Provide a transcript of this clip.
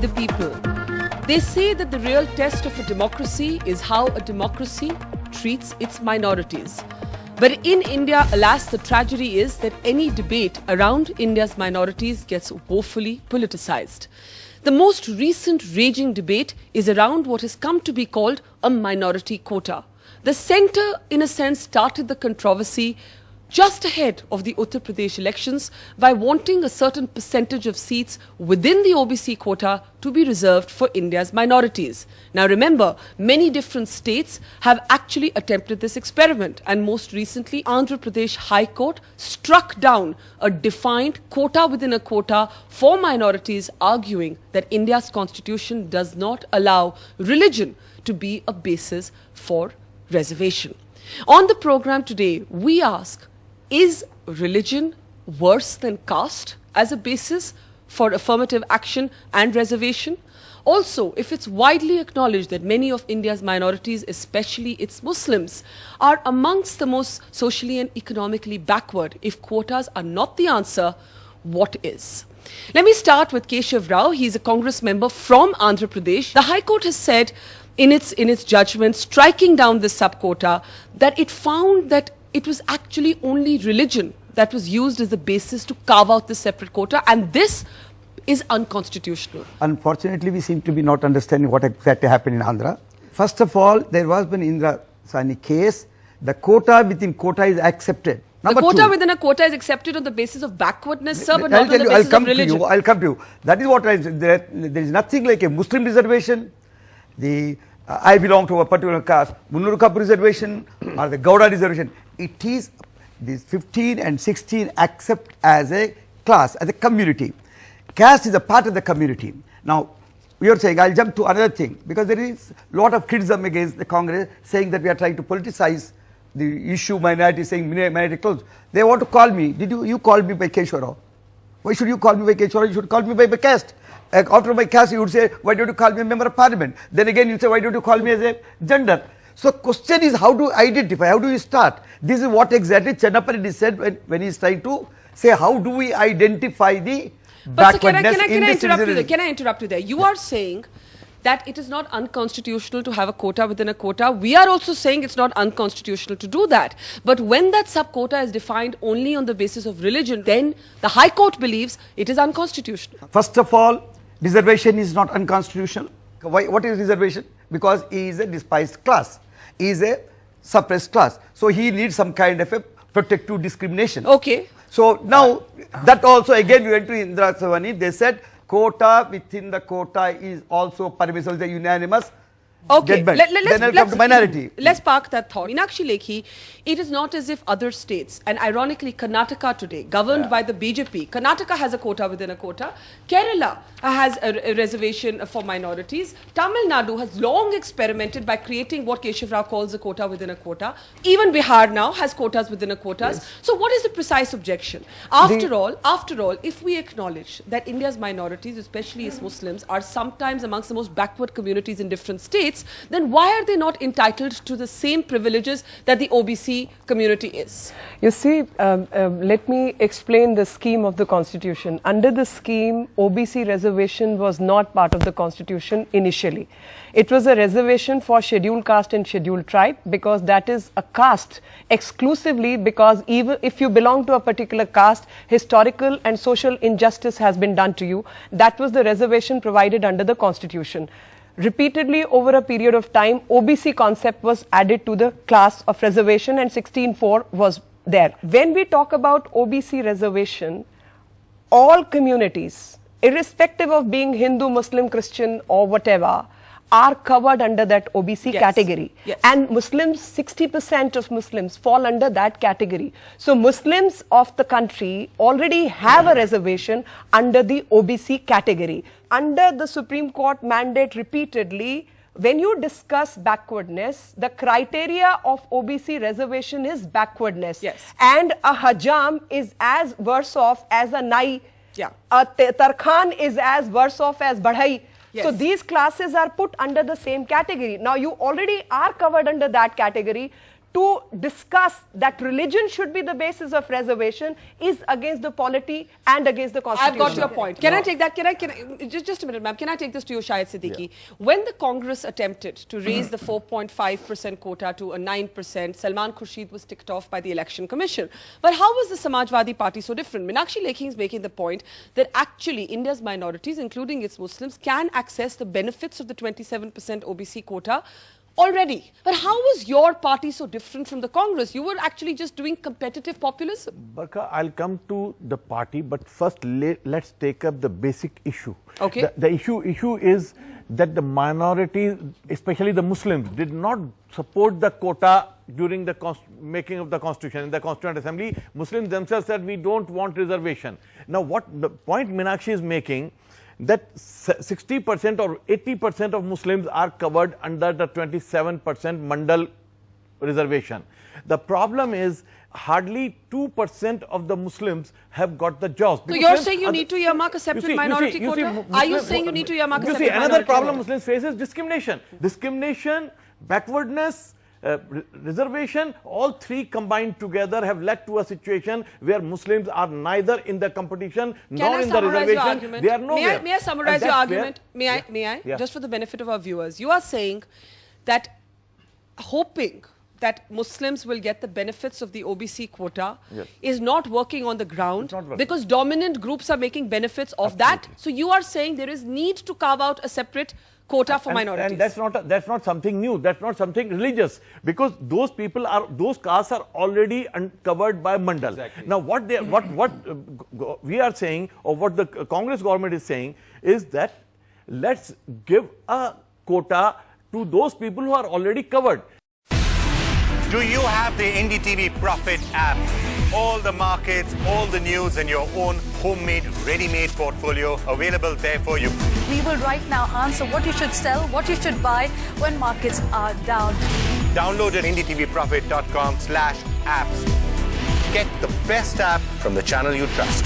the people. They say that the real test of a democracy is how a democracy treats its minorities. But in India, alas, the tragedy is that any debate around India's minorities gets woefully politicized. The most recent raging debate is around what has come to be called a minority quota. The centre, in a sense, started the controversy just ahead of the Uttar Pradesh elections by wanting a certain percentage of seats within the OBC quota to be reserved for India's minorities. Now remember, many different states have actually attempted this experiment, and most recently Andhra Pradesh High Court struck down a defined quota within a quota for minorities, arguing that India's constitution does not allow religion to be a basis for reservation. On the program today, we ask, is religion worse than caste as a basis for affirmative action and reservation? Also, if it's widely acknowledged that many of India's minorities, especially its Muslims, are amongst the most socially and economically backward, if quotas are not the answer, what is? Let me start with Keshav Rao. He's a Congress member from Andhra Pradesh. The High Court has said in its judgment, striking down this sub-quota, that it found that it was actually only religion that was used as the basis to carve out this separate quota, and this is unconstitutional. Unfortunately, we seem to be not understanding what exactly happened in Andhra. First of all, there was an Indra Sani case. The quota within quota is accepted. The quota within a quota is accepted on the basis of backwardness, sir, but not on the basis of religion. I'll come to you. That is what there is nothing like a Muslim reservation. I belong to a particular caste, Munnurukapu reservation or the Gowda reservation. It is these 15 and 16 accept as a class, as a community. Caste is a part of the community. Now, we are saying, I'll jump to another thing, because there is a lot of criticism against the Congress saying that we are trying to politicize the issue minority, saying minority clothes. They want to call me. You call me by Keshwara? Why should you call me by Keshwara? You should call me by my caste. After my caste, you would say, why don't you call me a member of parliament? Then again, you say, why don't you call me as a gender? So question is, how do you identify? How do you start? This is what exactly Chennappa said when he is trying to say, how do we identify the backwardness in this region? Can I interrupt you there? You are saying that it is not unconstitutional to have a quota within a quota. We are also saying it's not unconstitutional to do that. But when that sub-quota is defined only on the basis of religion, then the High Court believes it is unconstitutional. First of all, reservation is not unconstitutional. Why? What is reservation? Because he is a despised class. He is a suppressed class. So he needs some kind of a protective discrimination. Okay. So now that also again we went to Indra Savani. They said quota within the quota is also permissible. It's a unanimous. Okay, let's park that thought. Meenakshi Lekhi, it is not as if other states, and ironically Karnataka today, governed by the BJP, Karnataka has a quota within a quota, Kerala has a reservation for minorities, Tamil Nadu has long experimented by creating what Keshav Rao calls a quota within a quota, even Bihar now has quotas within a quotas. Yes. So what is the precise objection? After all, if we acknowledge that India's minorities, especially its Muslims, are sometimes amongst the most backward communities in different states, then why are they not entitled to the same privileges that the OBC community is? You see, let me explain the scheme of the Constitution. Under the scheme, OBC reservation was not part of the Constitution initially. It was a reservation for scheduled caste and scheduled tribe, because that is a caste exclusively because even if you belong to a particular caste, historical and social injustice has been done to you. That was the reservation provided under the Constitution. Repeatedly over a period of time, OBC concept was added to the class of reservation, and 16(4) was there. When we talk about OBC reservation, all communities, irrespective of being Hindu, Muslim, Christian or whatever, are covered under that OBC category. Yes. And Muslims, 60% of Muslims fall under that category. So Muslims of the country already have a reservation under the OBC category. Under the Supreme Court mandate repeatedly, when you discuss backwardness, the criteria of OBC reservation is backwardness. Yes. And a hajam is as worse off as a nai. Yeah. A tarkhan is as worse off as badhai. Yes. So these classes are put under the same category. Now you already are covered under that category. to discuss that religion should be the basis of reservation is against the polity and against the constitution. I've got your point. Can I take that? Can I just a minute, ma'am. Can I take this to you, Shahid Siddiqui? Yeah. When the Congress attempted to raise the 4.5% quota to a 9%, Salman Khurshid was ticked off by the Election Commission. But how was the Samajwadi Party so different? Meenakshi Lekhi is making the point that actually India's minorities, including its Muslims, can access the benefits of the 27% OBC quota already. But how was your party so different from the Congress? You were actually just doing competitive populism. Barka, I'll come to the party, but first let's take up the basic issue. Okay. The issue is that the minorities, especially the Muslims, did not support the quota during the making of the constitution. In the Constituent Assembly, Muslims themselves said, we don't want reservation. Now, what the point Meenakshi is making, that 60% or 80% of Muslims are covered under the 27% Mandal reservation. The problem is hardly 2% of the Muslims have got the jobs. So you're saying you need to earmark a separate minority quota? Are you saying you need to earmark a separate minority quota? Another problem Muslims face is discrimination. Discrimination, backwardness, reservation, all three combined together have led to a situation where Muslims are neither in the competition nor in the reservation. They are nowhere. May I summarize your argument? May I? Yeah. Just for the benefit of our viewers. You are saying that hoping that Muslims will get the benefits of the OBC quota is not working on the ground because dominant groups are making benefits of that. So you are saying there is need to carve out a separate quota for minorities. And that's not something new. That's not something religious, because those people are, those castes are already covered by Mandal. Exactly. Now, what we are saying, or what the Congress government is saying, is that let's give a quota to those people who are already covered. Do you have the NDTV Profit app? All the markets, all the news, and your own homemade, ready-made portfolio available there for you. We will right now answer what you should sell, what you should buy when markets are down. Download at ndtvprofit.com/apps. Get the best app from the channel you trust.